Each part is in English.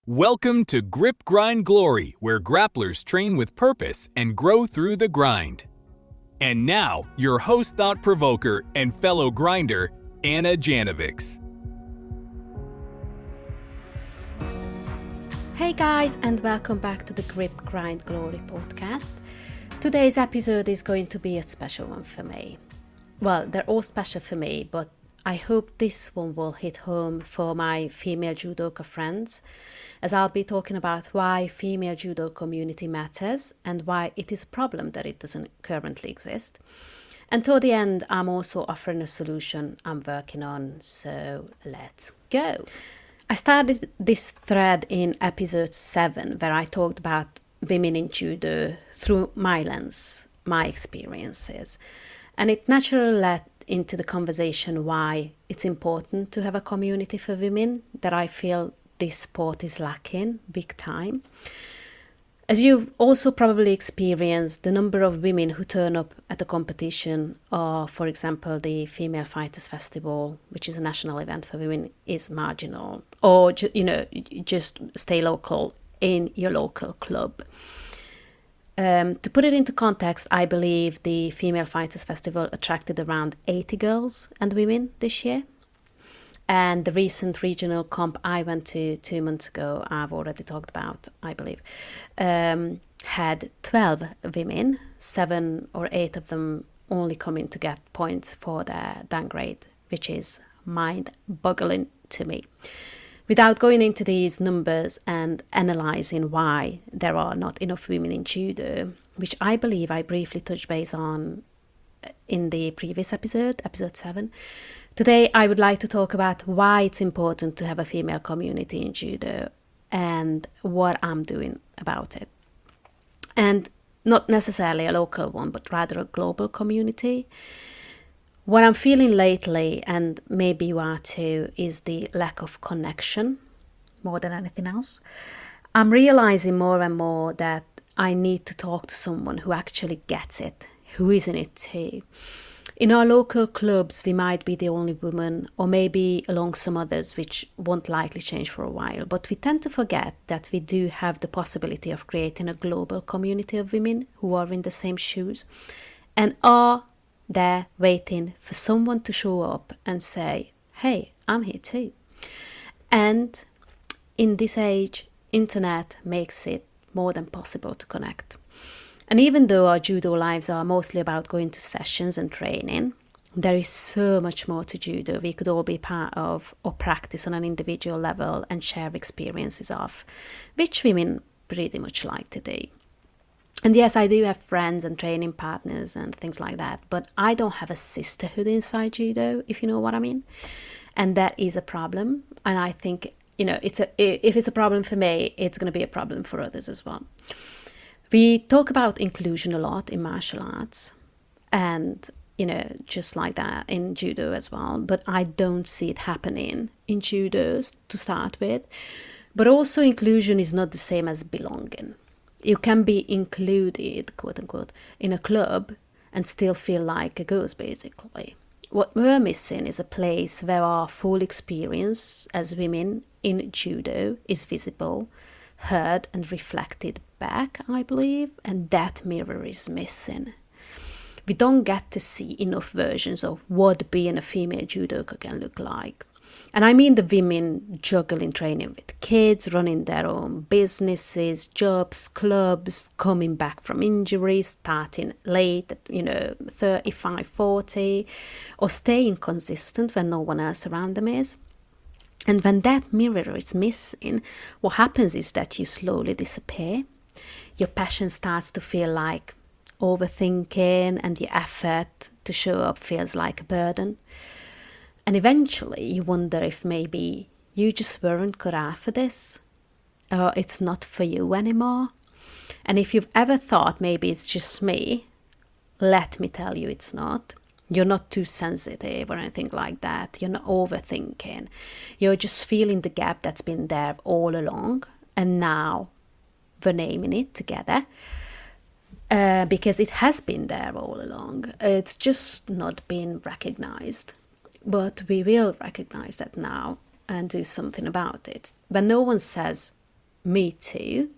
Welcome to Grip Grind Glory, where grapplers train with purpose and grow through the grind. And now, your host thought-provoker and fellow grinder, Anna Janovics. Hey guys, and welcome back to the Grip Grind Glory podcast. Today's episode is going to be a special one for me. Well, they're all special for me, but I hope this one will hit home for my female judoka friends, as I'll be talking about why female judo community matters and why it is a problem that it doesn't currently exist. And toward the end, I'm also offering a solution I'm working on, so let's go. I started this thread in episode 7, where I talked about women in judo through my lens, my experiences. And it naturally led into the conversation why it's important to have a community for women, that I feel this sport is lacking big time. As you've also probably experienced, the number of women who turn up at a competition or, for example, the Female Fighters Festival, which is a national event for women, is marginal. Or, just stay local in your local club. To put it into context, I believe the Female Fighters Festival attracted around 80 girls and women this year. And the recent regional comp I went to 2 months ago, I've already talked about, I believe, had 12 women, 7 or 8 of them only coming to get points for their downgrade, which is mind-boggling to me. Without going into these numbers and analysing why there are not enough women in judo, which I believe I briefly touched base on in the previous episode 7, today I would like to talk about why it's important to have a female community in judo and what I'm doing about it. And not necessarily a local one, but rather a global community. What I'm feeling lately, and maybe you are too, is the lack of connection more than anything else. I'm realizing more and more that I need to talk to someone who actually gets it, who is in it too. In our local clubs, we might be the only woman, or maybe along some others, which won't likely change for a while. But we tend to forget that we do have the possibility of creating a global community of women who are in the same shoes and are there waiting for someone to show up and say, hey, I'm here too. And in this age, internet makes it more than possible to connect. And even though our judo lives are mostly about going to sessions and training, there is so much more to judo we could all be part of or practice on an individual level and share experiences of, which women pretty much like to do. And yes, I do have friends and training partners and things like that, but I don't have a sisterhood inside judo, if you know what I mean. And that is a problem. And I think, if it's a problem for me, it's going to be a problem for others as well. We talk about inclusion a lot in martial arts and, just like that in judo as well. But I don't see it happening in judo to start with. But also inclusion is not the same as belonging. You can be included, quote unquote, in a club and still feel like a ghost, basically. What we're missing is a place where our full experience as women in judo is visible, heard and reflected back, I believe, and that mirror is missing. We don't get to see enough versions of what being a female judoka can look like. And I mean the women juggling training with kids, running their own businesses, jobs, clubs, coming back from injuries, starting late at, 35, 40, or staying consistent when no one else around them is. And when that mirror is missing, what happens is that you slowly disappear. Your passion starts to feel like overthinking, and the effort to show up feels like a burden. And eventually you wonder if maybe you just weren't cut out for this, or it's not for you anymore. And if you've ever thought maybe it's just me, let me tell you it's not. You're not too sensitive or anything like that. You're not overthinking. You're just feeling the gap that's been there all along, and now we're naming it together. Because it has been there all along. It's just not been recognized. But we will recognize that now and do something about it. When no one says me too,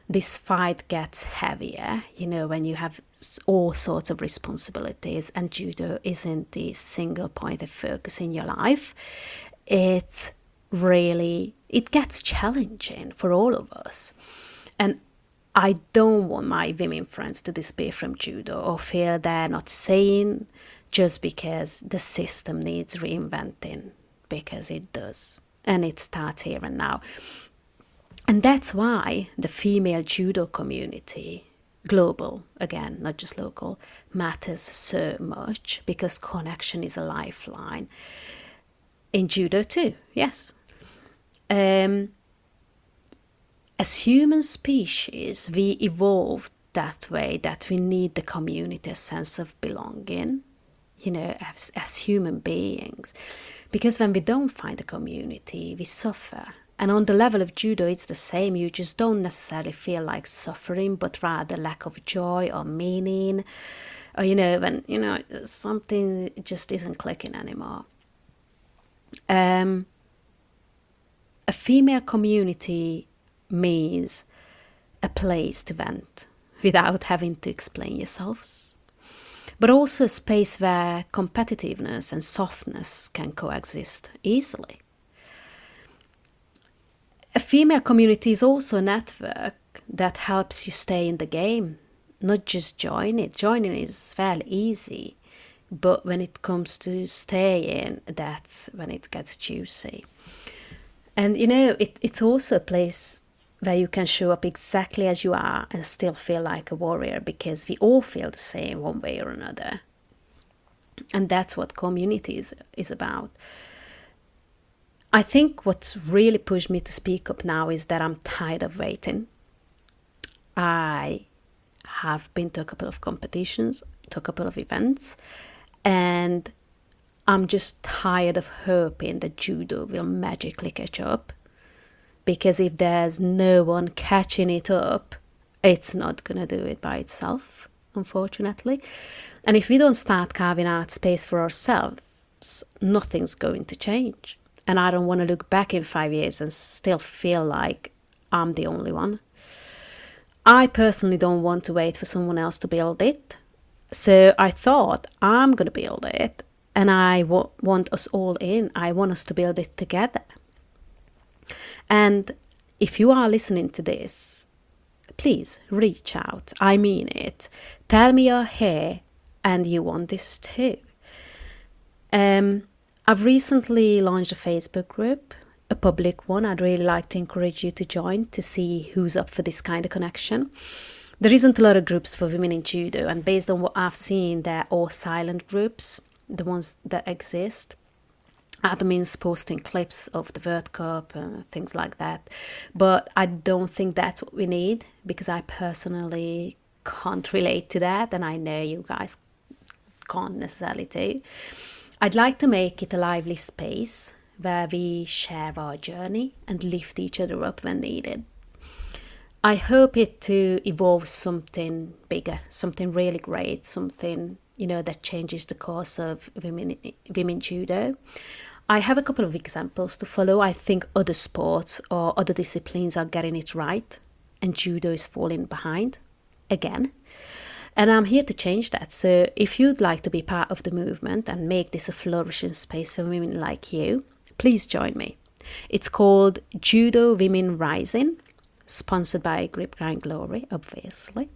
this fight gets heavier, when you have all sorts of responsibilities and judo isn't the single point of focus in your life. It gets challenging for all of us. And I don't want my women friends to despair from judo or feel they're not sane just because the system needs reinventing, because it does. And it starts here and now. And that's why the female judo community, global, again, not just local, matters so much, because connection is a lifeline. In judo too, yes. As human species, we evolved that way, that we need the community, a sense of belonging, as human beings. Because when we don't find a community, we suffer. And on the level of judo, it's the same. You just don't necessarily feel like suffering, but rather lack of joy or meaning. Or, when, something just isn't clicking anymore. A female community means a place to vent without having to explain yourselves. But also a space where competitiveness and softness can coexist easily. A female community is also a network that helps you stay in the game, not just join it. Joining is fairly easy, but when it comes to staying, that's when it gets juicy. And it's also a place where you can show up exactly as you are and still feel like a warrior, because we all feel the same one way or another. And that's what community is about. I think what's really pushed me to speak up now is that I'm tired of waiting. I have been to a couple of competitions, to a couple of events, and I'm just tired of hoping that judo will magically catch up. Because if there's no one catching it up, it's not going to do it by itself, unfortunately. And if we don't start carving out space for ourselves, nothing's going to change. And I don't want to look back in 5 years and still feel like I'm the only one. I personally don't want to wait for someone else to build it. So I thought, I'm going to build it. And I want us all in. I want us to build it together. And if you are listening to this, please reach out. I mean it. Tell me you're here and you want this too. I've recently launched a Facebook group, a public one. I'd really like to encourage you to join to see who's up for this kind of connection. There isn't a lot of groups for women in judo, and based on what I've seen, they're all silent groups, the ones that exist. Admins posting clips of the World Cup and things like that. But I don't think that's what we need, because I personally can't relate to that, and I know you guys can't necessarily too. I'd like to make it a lively space where we share our journey and lift each other up when needed. I hope it to evolve something bigger, something really great, something, that changes the course of women judo. I have a couple of examples to follow. I think other sports or other disciplines are getting it right, and judo is falling behind again. And I'm here to change that. So if you'd like to be part of the movement and make this a flourishing space for women like you, please join me. It's called Judo Women Rising, sponsored by Grip Grind Glory, obviously.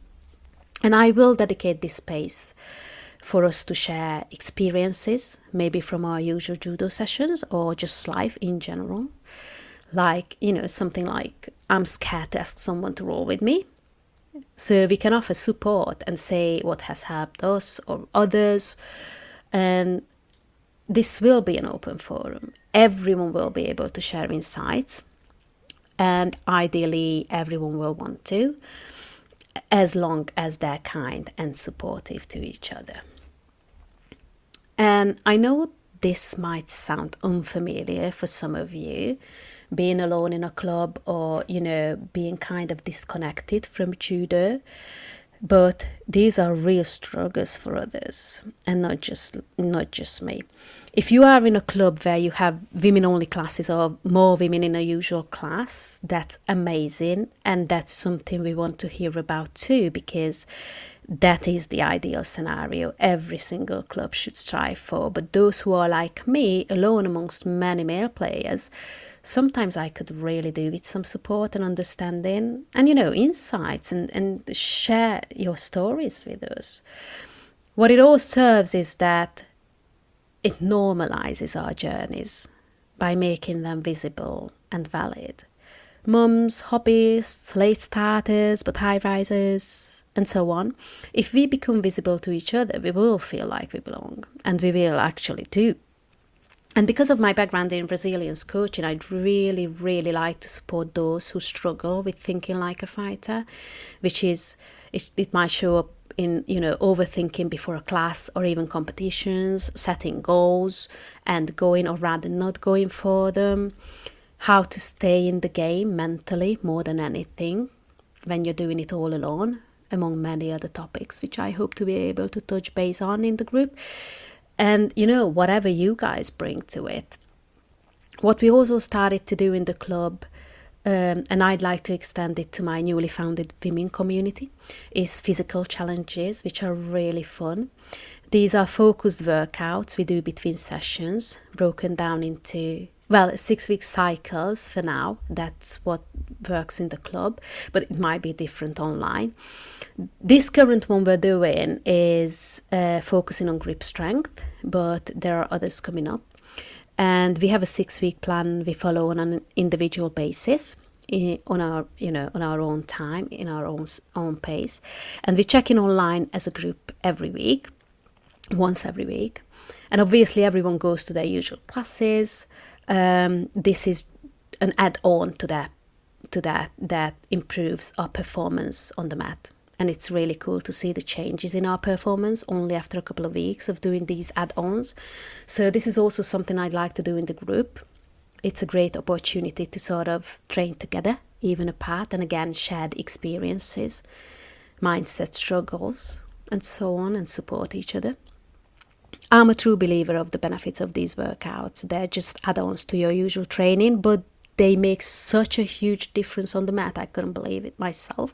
And I will dedicate this space for us to share experiences, maybe from our usual judo sessions or just life in general. Like, something like, I'm scared to ask someone to roll with me. So we can offer support and say what has helped us or others. And this will be an open forum. Everyone will be able to share insights. And ideally, everyone will want to, as long as they're kind and supportive to each other. And I know this might sound unfamiliar for some of you, being alone in a club or, being kind of disconnected from judo. But these are real struggles for others, and not just me. If you are in a club where you have women-only classes or more women in a usual class, that's amazing. And that's something we want to hear about too, because that is the ideal scenario every single club should strive for. But those who are like me, alone amongst many male players, sometimes I could really do with some support and understanding and, insights and share your stories with us. What it all serves is that it normalizes our journeys by making them visible and valid. Mums, hobbyists, late starters, but high risers, and so on. If we become visible to each other, we will feel like we belong, and we will actually do. And because of my background in resilience coaching, I'd really, really like to support those who struggle with thinking like a fighter, which is, it might show up in, overthinking before a class or even competitions, setting goals and going or rather not going for them, how to stay in the game mentally more than anything when you're doing it all alone, among many other topics, which I hope to be able to touch base on in the group. And, whatever you guys bring to it. What we also started to do in the club, and I'd like to extend it to my newly founded women community, is physical challenges, which are really fun. These are focused workouts we do between sessions, broken down into 6-week cycles for now. That's what works in the club, but it might be different online. This current one we're doing is focusing on grip strength, but there are others coming up. And we have a 6-week plan we follow on an individual basis, on our own time, in our own pace. And we check in online as a group once every week. And obviously everyone goes to their usual classes. This is an add-on to that improves our performance on the mat. And it's really cool to see the changes in our performance only after a couple of weeks of doing these add-ons. So this is also something I'd like to do in the group. It's a great opportunity to sort of train together, even apart, and again, shared experiences, mindset struggles, and so on, and support each other. I'm a true believer of the benefits of these workouts. They're just add-ons to your usual training, but they make such a huge difference on the mat. I couldn't believe it myself.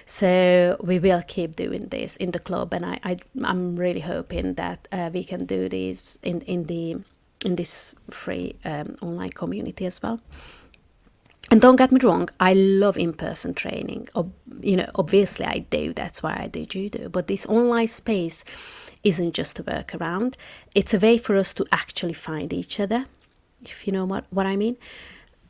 So we will keep doing this in the club, and I'm really hoping that we can do this in this free online community as well. And don't get me wrong, I love in-person training. Obviously I do. That's why I do judo. But this online space isn't just a workaround. It's a way for us to actually find each other, if you know what I mean.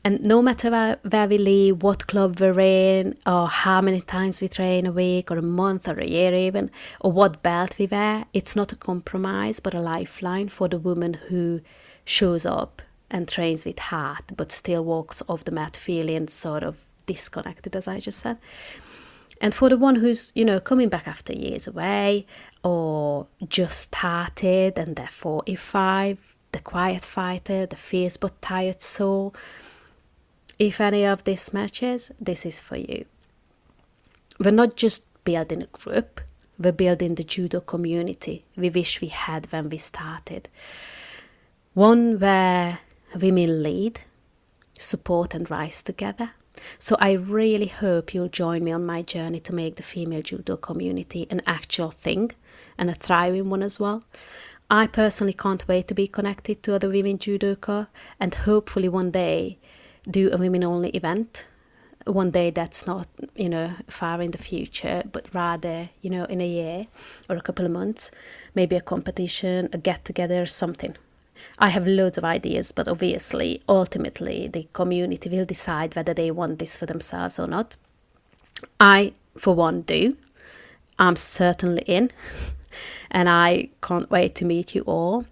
And no matter where we live, what club we're in, or how many times we train a week, or a month, or a year even, or what belt we wear, it's not a compromise, but a lifeline for the woman who shows up and trains with heart, but still walks off the mat feeling sort of disconnected, as I just said. And for the one who's, coming back after years away, or just started, and they're 45, the quiet fighter, the fierce but tired soul, if any of this matches, this is for you. We're not just building a group, we're building the judo community we wish we had when we started. One where women lead, support and rise together. So I really hope you'll join me on my journey to make the female judo community an actual thing and a thriving one as well. I personally can't wait to be connected to other women judoka and hopefully one day do a women-only event. One day that's not, far in the future, but rather, in a year or a couple of months, maybe a competition, a get-together, something. I have loads of ideas, but obviously, ultimately, the community will decide whether they want this for themselves or not. I, for one, do. I'm certainly in, and I can't wait to meet you all.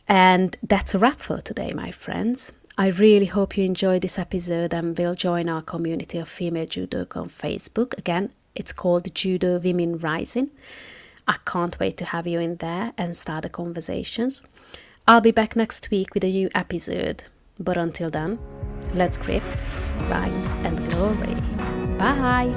And that's a wrap for today, my friends. I really hope you enjoyed this episode and will join our community of female judoka on Facebook. Again, it's called Judo Women Rising. I can't wait to have you in there and start the conversations. I'll be back next week with a new episode. But until then, let's grip, grind and glory. Bye!